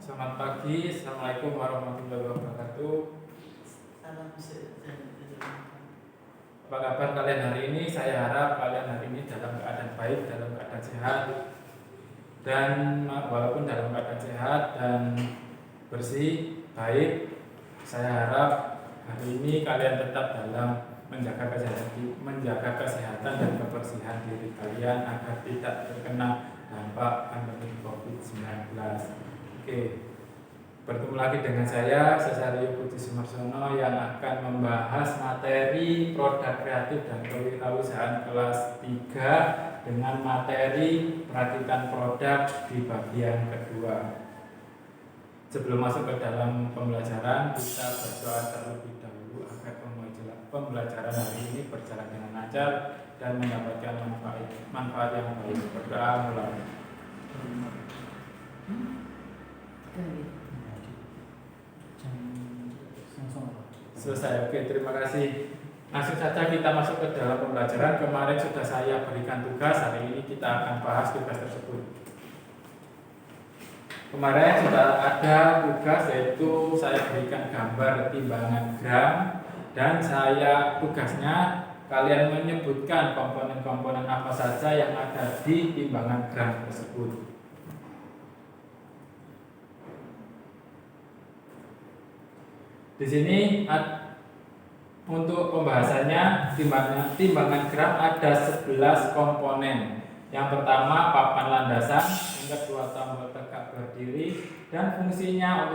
Selamat pagi, Assalamualaikum warahmatullahi wabarakatuh. Salam sejahtera. Apa kabar kalian hari ini? Saya harap kalian hari ini dalam keadaan baik, dalam keadaan sehat, dan walaupun dalam keadaan sehat dan bersih, baik, saya harap hari ini kalian tetap dalam menjaga kesehatan dan kebersihan diri kalian agar tidak terkena dampak pandemi COVID-19. Oke, bertemu lagi dengan saya Cesario Budi Sumarsono yang akan membahas materi produk kreatif dan kewirausahaan kelas 3 dengan materi perakitan produk di bagian kedua. Sebelum masuk ke dalam pembelajaran, kita berdoa terlebih dahulu agar pembelajaran hari ini berjalan dengan lancar dan mendapatkan manfaat yang baik. Berdoa mulai. Selesai, oke, terima kasih. Langsung saja kita masuk ke dalam pembelajaran. Kemarin sudah saya berikan tugas, hari ini kita akan bahas tugas tersebut. Kemarin sudah ada tugas, yaitu saya berikan gambar timbangan gram, dan tugasnya kalian menyebutkan komponen-komponen apa saja yang ada di timbangan gram tersebut. Di sini untuk pembahasannya timbangan gram ada 11 komponen. Yang pertama papan landasan, yang kedua tombol tegak berdiri, dan fungsinya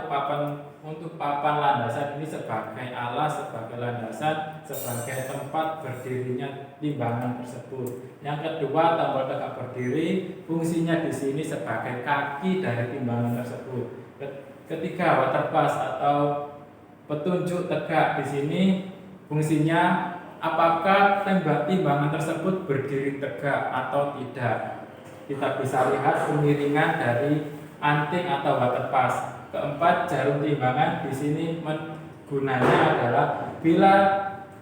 untuk papan landasan ini sebagai alas, sebagai landasan, sebagai tempat berdirinya timbangan tersebut. Yang kedua tombol tegak berdiri, fungsinya di sini sebagai kaki dari timbangan tersebut. Ketiga water pass atau petunjuk tegak, di sini fungsinya apakah timbangan tersebut berdiri tegak atau tidak. Kita bisa lihat pemiringan dari anting atau water pass. Keempat, jarum timbangan, di sini gunanya adalah bila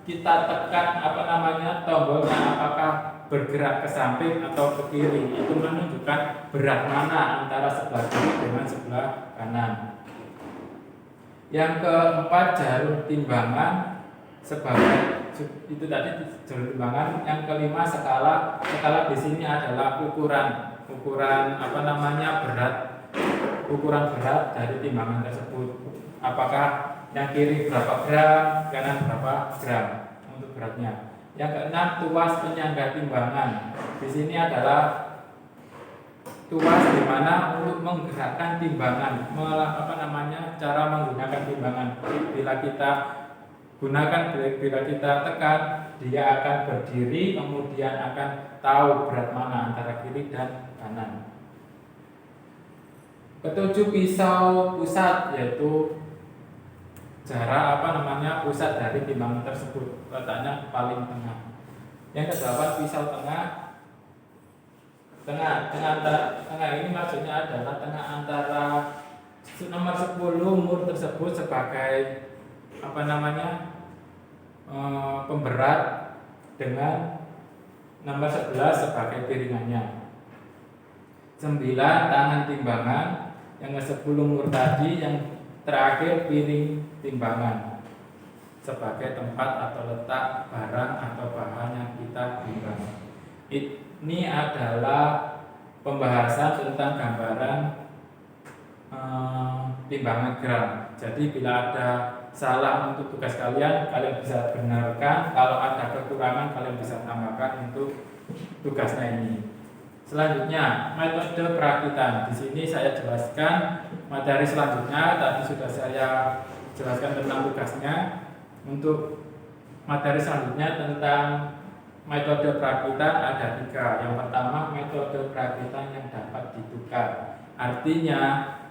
kita tekan tombolnya apakah bergerak ke samping atau ke kiri, itu menunjukkan berat mana antara sebelah kiri dengan sebelah kanan. Yang keempat, jarum timbangan sebagai itu tadi jarum timbangan. Yang kelima, skala di sini adalah ukuran berat dari timbangan tersebut. Apakah yang kiri berapa gram, kanan berapa gram untuk beratnya. Yang keenam, tuas penyangga timbangan. Di sini adalah tuas di mana untuk menggerakkan timbangan, cara menggunakan timbangan. Bila kita tekan, dia akan berdiri, kemudian akan tahu berat mana antara kiri dan kanan. Ketujuh, pisau pusat, yaitu jarak pusat dari timbangan tersebut, letaknya paling tengah. Yang kedelapan, pisau tengah ini maksudnya adalah tengah antara nomor 10 mur tersebut sebagai pemberat dengan nomor 11 sebagai piringannya. 9, tangan timbangan, yang ke-10 mur tadi, yang terakhir piring timbangan sebagai tempat atau letak barang atau bahan yang kita timbang. Ini adalah pembahasan tentang gambaran timbangan gram. Jadi bila ada salah untuk tugas kalian bisa benarkan. Kalau ada kekurangan, kalian bisa tambahkan untuk tugasnya ini. Selanjutnya, metode perakitan. Di sini saya jelaskan materi selanjutnya. Tadi sudah saya jelaskan tentang tugasnya. Untuk materi selanjutnya tentang metode perakitan ada 3. Yang pertama, metode perakitan yang dapat ditukar. Artinya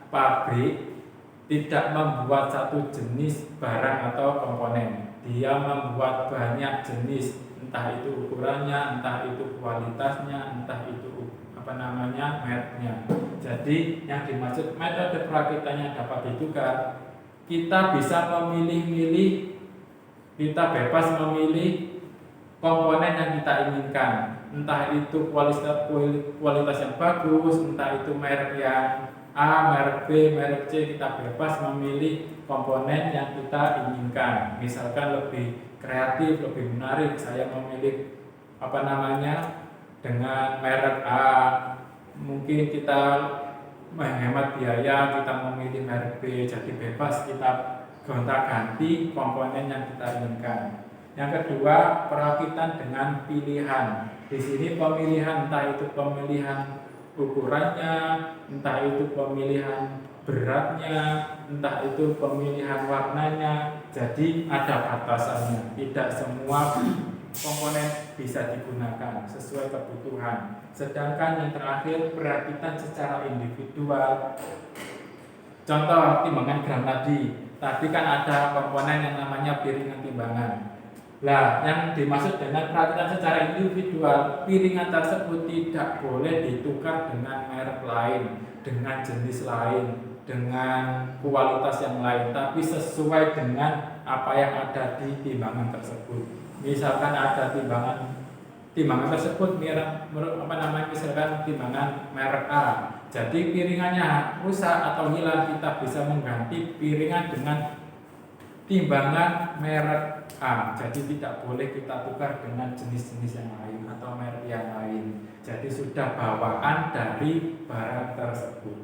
pabrik tidak membuat satu jenis barang atau komponen. Dia membuat banyak jenis, entah itu ukurannya, entah itu kualitasnya, entah itu mereknya. Jadi yang dimaksud metode perakitan yang dapat ditukar, kita bisa memilih-milih, kita bebas memilih komponen yang kita inginkan, entah itu kualitas yang bagus, entah itu merek yang A, merek B, merek C, kita bebas memilih komponen yang kita inginkan. Misalkan lebih kreatif, lebih menarik, saya memilih dengan merek A, mungkin kita menghemat biaya, kita memilih merek B, jadi bebas kita gonta-ganti komponen yang kita inginkan. Yang kedua, perakitan dengan pilihan. Di sini pemilihan, entah itu pemilihan ukurannya, entah itu pemilihan beratnya, entah itu pemilihan warnanya. Jadi ada batasannya. Tidak semua komponen bisa digunakan sesuai kebutuhan. Sedangkan yang terakhir, perakitan secara individual. Contoh timbangan gram tadi. Tadi kan ada komponen yang namanya piringan timbangan. Nah, yang dimaksud dengan perakitan secara individual, piringan tersebut tidak boleh ditukar dengan merek lain, dengan jenis lain, dengan kualitas yang lain, tapi sesuai dengan apa yang ada di timbangan tersebut. Misalkan ada timbangan tersebut misalkan timbangan merek A. Jadi piringannya rusak atau hilang, kita bisa mengganti piringan dengan timbangan merek A. Jadi tidak boleh kita tukar dengan jenis-jenis yang lain atau merek yang lain. Jadi sudah bawaan dari barang tersebut.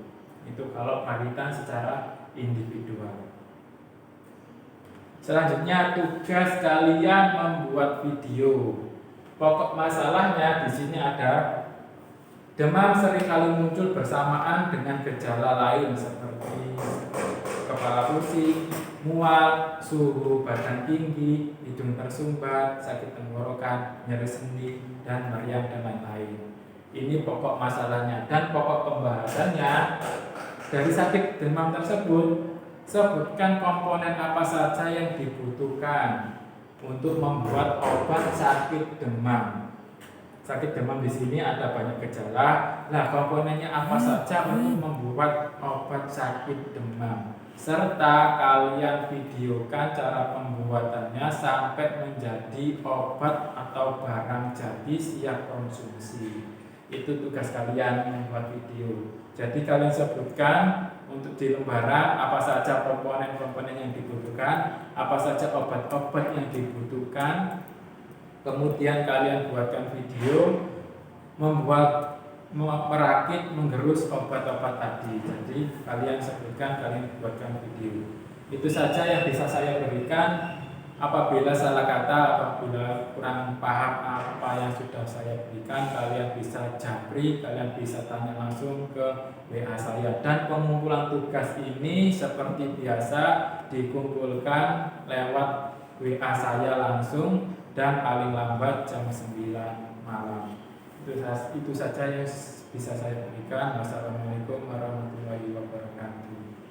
Itu kalau perakitan secara individual. Selanjutnya, tugas kalian membuat video. Pokok masalahnya di sini ada demam seringkali muncul bersamaan dengan gejala lain seperti kepala pusing, mual, suhu badan tinggi, hidung tersumbat, sakit tenggorokan, nyeri sendi, dan meriang dan lain-lain. Ini pokok masalahnya, dan pokok pembahasannya dari sakit demam tersebut, sebutkan komponen apa saja yang dibutuhkan untuk membuat obat sakit demam. Sakit demam di sini ada banyak gejala. Nah, komponennya apa saja untuk membuat obat sakit demam? Serta kalian videokan cara pembuatannya sampai menjadi obat atau barang jadi siap konsumsi. Itu tugas kalian membuat video. Jadi kalian sebutkan untuk di lembaran apa saja komponen-komponen yang dibutuhkan, apa saja obat-obat yang dibutuhkan. Kemudian kalian buatkan video merakit, menggerus obat-obat tadi. Jadi kalian sebutkan, kalian buatkan video. Itu saja yang bisa saya berikan. Apabila salah kata, apabila kurang paham apa yang sudah saya berikan, kalian bisa japri, kalian bisa tanya langsung ke WA saya. Dan pengumpulan tugas ini seperti biasa dikumpulkan lewat WA saya langsung dan paling lambat jam 9 malam. Itu saja yang bisa saya berikan. Wassalamualaikum warahmatullahi wabarakatuh.